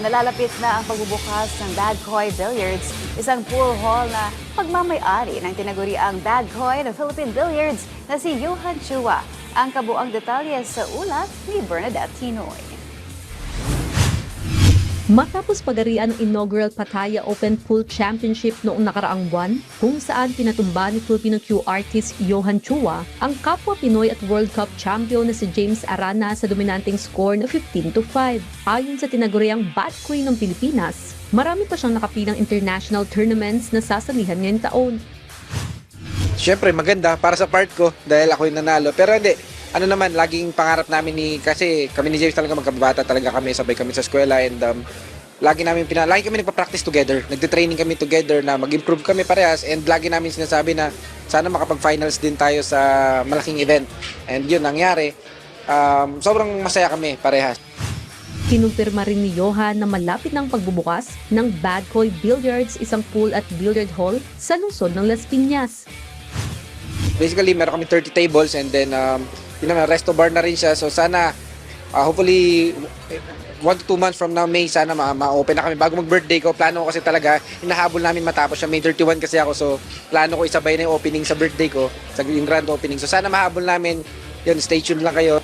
Nalalapit na ang pagbubukas ng Bagcoy Billiards, isang pool hall na pagmamay-ari ng tinaguriang Bagcoy ng Philippine Billiards na si Johan Chua. Ang kabuang detalye sa ulat ni Bernadette Tinoy. Matapos pagarian ng inaugural Pattaya Open Pool Championship noong nakaraang buwan, kung saan pinatumba ni Filipino cue artist Johan Chua ang kapwa Pinoy at World Cup champion na si James Arana sa dominanteng score na 15-5. Ayon sa tinaguriang Bat Queen ng Pilipinas, marami pa siyang nakapilang international tournaments na sasalihan ngayong taon. Siyempre maganda para sa part ko dahil ako yung nanalo. Pero hindi, ano naman, laging pangarap namin kasi kami ni James talaga magkabata talaga kami, sabay kami sa eskwela and lagi kami nagpa-practice together. Nagte-training kami together na mag-improve kami parehas and lagi namin sinasabi na sana makapag-finals din tayo sa malaking event. And yun, nangyari. Sobrang masaya kami parehas. Kinumpirma rin ni Johan na malapit ng pagbubukas ng Bagcoy Billiards, isang pool at billiard hall sa lungsod ng Las Piñas. Basically, meron kami 30 tables and then yun naman, resto bar na rin siya. So sana, hopefully, 1 to 2 months from now, May, sana ma-open na kami. Bago mag-birthday ko, plano ko kasi talaga, hinahabol namin matapos siya. May 31 kasi ako, so plano ko isabay na yung opening sa birthday ko, yung grand opening. So sana mahabol namin. Yun, stay tuned lang kayo.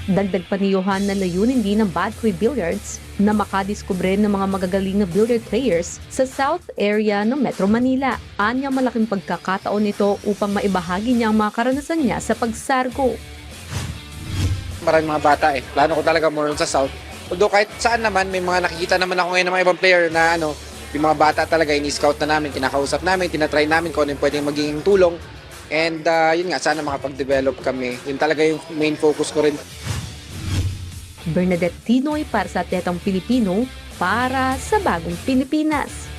Dagdag pa ni Johan na layunin din ng Bagcoy Billiards na makadiskubre ng mga magagaling na billiard players sa South area ng Metro Manila. Anya malaking pagkakataon nito upang maibahagi niya ang mga karanasan niya sa pagsargo. Maraming mga bata Plano ko talaga more sa South. Although kahit saan naman, may mga nakikita naman ako ngayon ng mga ibang player na yung mga bata talaga, ini-scout na namin, kinakausap namin, tinatry namin kung ano yung pwedeng magiging tulong. And yun nga, sana makapag-develop kami. Yun talaga yung main focus ko rin. Bernadette Tinoy para sa Tetang Pilipino, para sa Bagong Pilipinas.